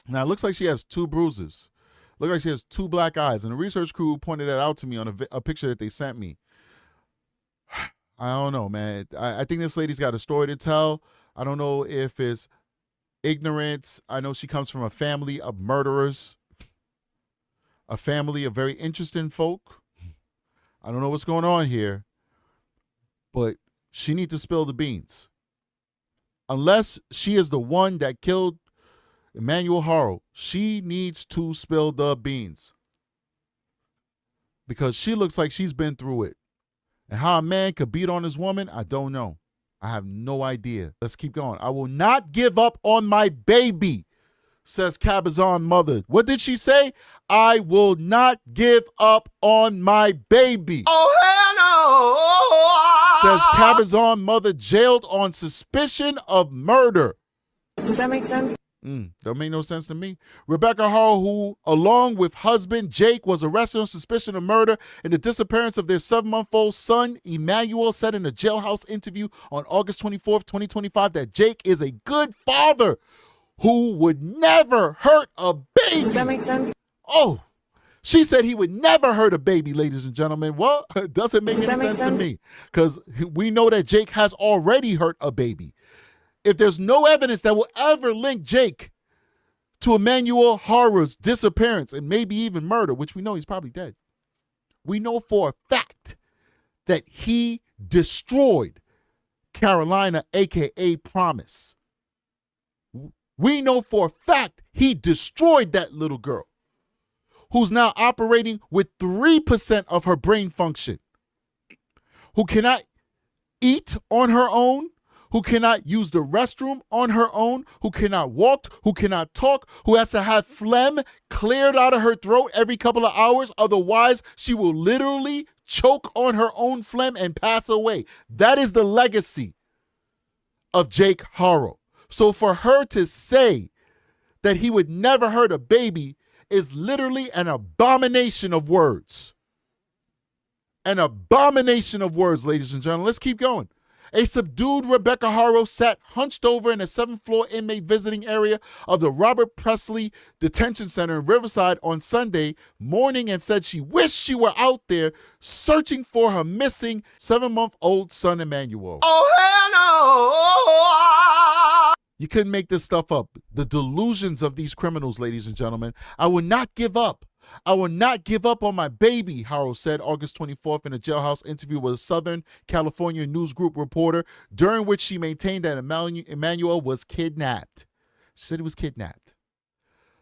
Now, it looks like she has 2 bruises. Looks like she has 2 black eyes. And the research crew pointed that out to me on a picture that they sent me. I don't know, man. I think this lady's got a story to tell. I don't know if it's ignorance. I know she comes from a family of murderers, a family of very interesting folk. I don't know what's going on here, but she needs to spill the beans. Unless she is the one that killed Emmanuel Haro, she needs to spill the beans. Because she looks like she's been through it. And how a man could beat on his woman, I don't know. I have no idea. Let's keep going. I will not give up on my baby, says Cabazon mother. What did she say? I will not give up on my baby. Oh, hell no. Says Cabazon mother, jailed on suspicion of murder. Does that make sense? Don't make no sense to me. Rebecca Haro, who, along with husband Jake, was arrested on suspicion of murder in the disappearance of their 7-month-old son, Emmanuel, said in a Jailhouse interview on August 24th, 2025, that Jake is a good father who would never hurt a baby. Does that make sense? Oh, she said he would never hurt a baby, ladies and gentlemen. Well, it doesn't make any sense to me, because we know that Jake has already hurt a baby. If there's no evidence that will ever link Jake to Emmanuel Haro's disappearance and maybe even murder, which we know he's probably dead, we know for a fact that he destroyed Carolina, a.k.a. Promise. We know for a fact he destroyed that little girl who's now operating with 3% of her brain function, who cannot eat on her own, who cannot use the restroom on her own, who cannot walk, who cannot talk, who has to have phlegm cleared out of her throat every couple of hours. Otherwise, she will literally choke on her own phlegm and pass away. That is the legacy of Jake Haro. So for her to say that he would never hurt a baby is literally an abomination of words. An abomination of words, ladies and gentlemen. Let's keep going. A subdued Rebecca Haro sat hunched over in a 7th-floor inmate visiting area of the Robert Presley Detention Center in Riverside on Sunday morning and said she wished she were out there searching for her missing 7-month-old son, Emmanuel. Oh, hell no. You couldn't make this stuff up. The delusions of these criminals, ladies and gentlemen. I will not give up. I will not give up on my baby, Haro said August 24th in a Jailhouse interview with a Southern California News Group reporter, during which she maintained that Emmanuel was kidnapped. She said he was kidnapped.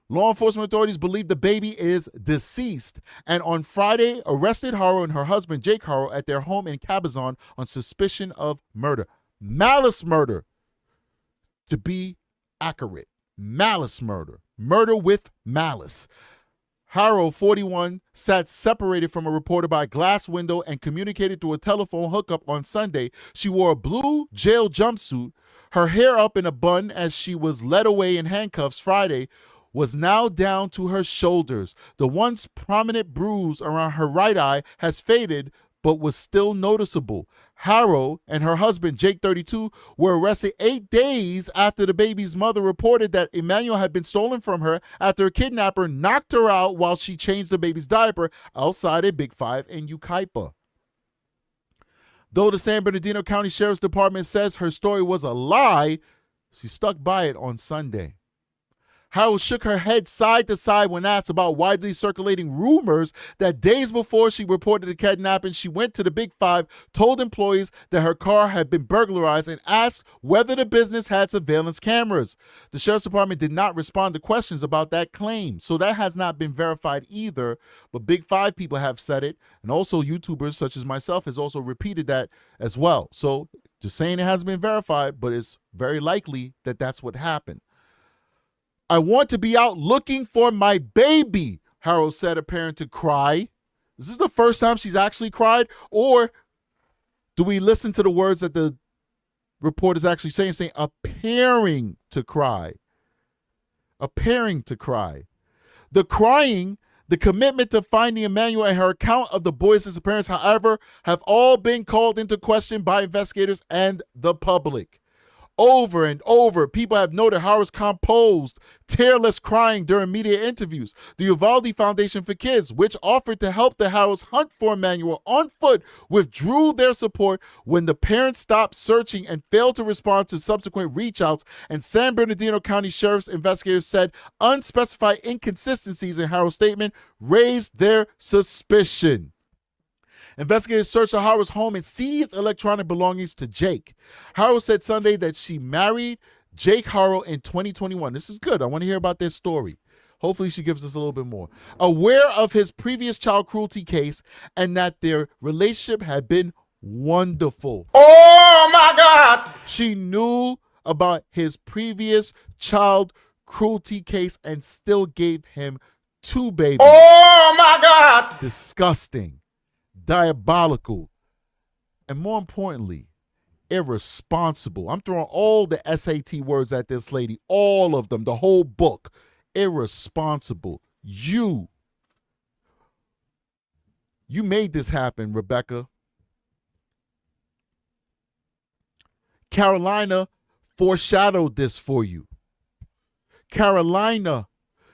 Law enforcement authorities believe the baby is deceased and on Friday arrested Haro and her husband Jake Haro at their home in Cabazon on suspicion of murder. Malice murder, to be accurate. Malice murder. Murder with malice. Haro, 41, sat separated from a reporter by a glass window and communicated through a telephone hookup on Sunday. She wore a blue jail jumpsuit, her hair up in a bun as she was led away in handcuffs Friday, was now down to her shoulders. The once prominent bruise around her right eye has faded, but was still noticeable. Haro and her husband, Jake, 32, were arrested 8 days after the baby's mother reported that Emmanuel had been stolen from her after a kidnapper knocked her out while she changed the baby's diaper outside a Big Five in Yucaipa. Though the San Bernardino County Sheriff's Department says her story was a lie, she stuck by it on Sunday. Haro shook her head side to side when asked about widely circulating rumors that days before she reported the kidnapping, she went to the Big Five, told employees that her car had been burglarized, and asked whether the business had surveillance cameras. The Sheriff's Department did not respond to questions about that claim, so that has not been verified either, but Big Five people have said it, and also YouTubers such as myself has also repeated that as well. So just saying it hasn't been verified, but it's very likely that that's what happened. I want to be out looking for my baby, Haro said, appearing to cry. Is this the first time she's actually cried? Or do we listen to the words that the report is actually saying appearing to cry? Appearing to cry. The crying, the commitment to finding Emmanuel, and her account of the boy's disappearance, however, have all been called into question by investigators and the public. Over and over, people have noted Haros composed, tearless crying during media interviews. The Uvalde Foundation for Kids, which offered to help the Haros hunt for Emmanuel on foot, withdrew their support when the parents stopped searching and failed to respond to subsequent reach-outs, and San Bernardino County Sheriff's investigators said unspecified inconsistencies in Haros' statement raised their suspicion. Investigators searched Haro's home and seized electronic belongings to Jake. Haro said Sunday that she married Jake Haro in 2021. This is good. I want to hear about their story. Hopefully she gives us a little bit more. Aware of his previous child cruelty case and that their relationship had been wonderful. Oh my God! She knew about his previous child cruelty case and still gave him 2 babies. Oh my God! Disgusting. Diabolical, and more importantly, irresponsible. I'm throwing all the SAT words at this lady, all of them, the whole book. Irresponsible. You made this happen, Rebecca. Carolina foreshadowed this for you. Carolina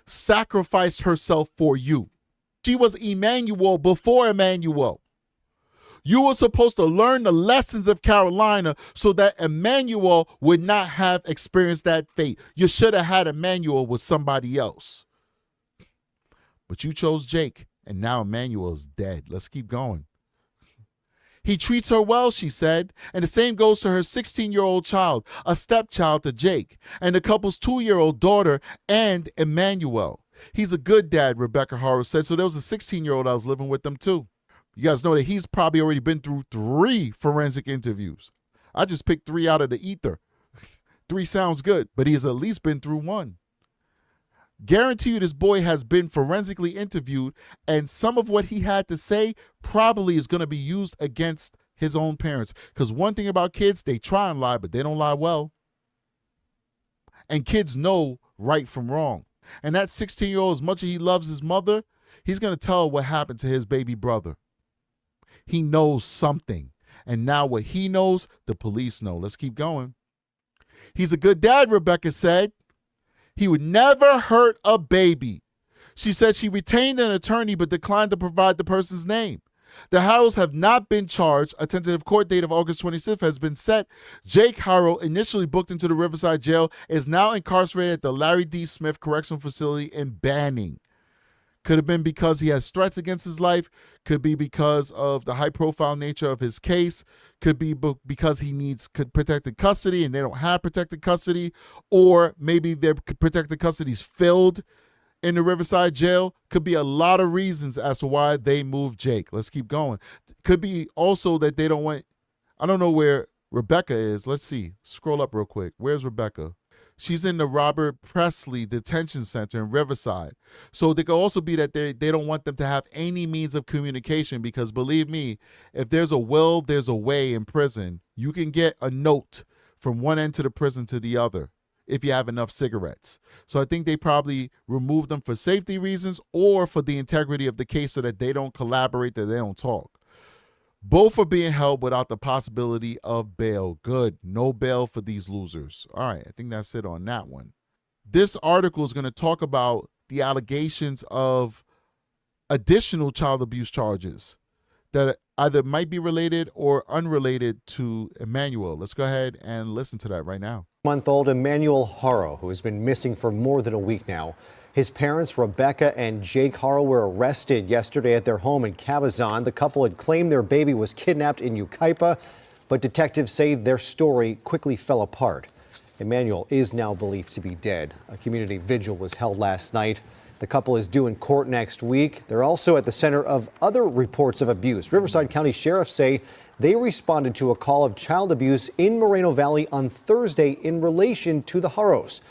sacrificed herself for you. She was Emmanuel before Emmanuel. You were supposed to learn the lessons of Carolina so that Emmanuel would not have experienced that fate. You should have had Emmanuel with somebody else. But you chose Jake, and now Emmanuel is dead. Let's keep going. He treats her well, she said, and the same goes to her 16-year-old child, a stepchild to Jake, and the couple's 2-year-old daughter and Emmanuel. He's a good dad, Rebecca Haro said. So there was a 16-year-old I was living with them too. You guys know that he's probably already been through 3 forensic interviews. I just picked 3 out of the ether. 3 sounds good, but he has at least been through 1. Guarantee you this boy has been forensically interviewed, and some of what he had to say probably is going to be used against his own parents. Because one thing about kids, they try and lie, but they don't lie well. And kids know right from wrong. And that 16-year-old, as much as he loves his mother, he's going to tell her what happened to his baby brother. He knows something. And now what he knows, the police know. Let's keep going. He's a good dad, Rebecca said. He would never hurt a baby. She said she retained an attorney but declined to provide the person's name. The Haros have not been charged. A tentative court date of August 26th has been set. Jake Haro, initially booked into the Riverside Jail, is now incarcerated at the Larry D. Smith Correctional Facility in Banning. Could have been because he has threats against his life. Could be because of the high-profile nature of his case. Could be because he needs protected custody and they don't have protected custody. Or maybe their protected custody is filled in the Riverside Jail. Could be a lot of reasons as to why they moved Jake. Let's keep going. Could be also that they don't want, I don't know where Rebecca is. Let's see. Scroll up real quick. Where's Rebecca? She's in the Robert Presley Detention Center in Riverside. So it could also be that they don't want them to have any means of communication, because believe me, if there's a will, there's a way in prison. You can get a note from one end of the prison to the other if you have enough cigarettes. So I think they probably removed them for safety reasons or for the integrity of the case so that they don't collaborate, that they don't talk. Both are being held without the possibility of bail. Good. No bail for these losers. All right. I think that's it on that one. This article is going to talk about the allegations of additional child abuse charges that either might be related or unrelated to Emmanuel. Let's go ahead and listen to that right now. Month-old Emmanuel Haro, who has been missing for more than a week now. His parents, Rebecca and Jake Haro, were arrested yesterday at their home in Cabazon. The couple had claimed their baby was kidnapped in Yucaipa, but detectives say their story quickly fell apart. Emmanuel is now believed to be dead. A community vigil was held last night. The couple is due in court next week. They're also at the center of other reports of abuse. Riverside County sheriffs say they responded to a call of child abuse in Moreno Valley on Thursday in relation to the Haros.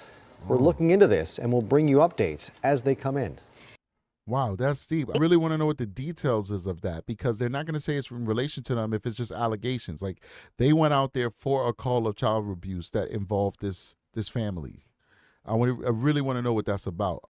We're looking into this and we'll bring you updates as they come in. Wow, that's deep. I really want to know what the details is of that, because they're not going to say it's in relation to them if it's just allegations. Like, they went out there for a call of child abuse that involved this family. I really want to know what that's about.